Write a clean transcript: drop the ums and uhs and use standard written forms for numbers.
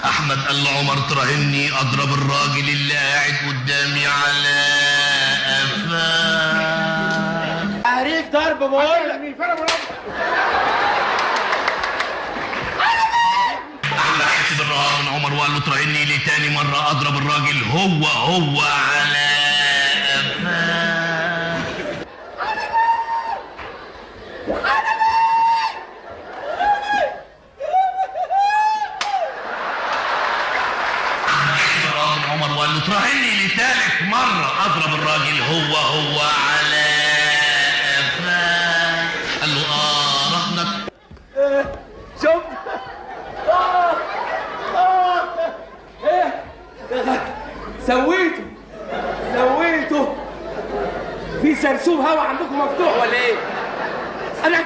احمد قال لعمر تراهني اضرب الراجل اللي قاعد قدامي على قفاه. عليك ضرب بقول لك. احمد حسب الرهان عمر وقال له تراهني لتاني مره اضرب الراجل هو على قفاه. عمر وقال له تراهني لثالث مرة أضرب الراجل هو على قفاه. قال له رهنك. شوف ايه سويته في سرسوب هوا عندكم مفتوح ولا ايه؟ انا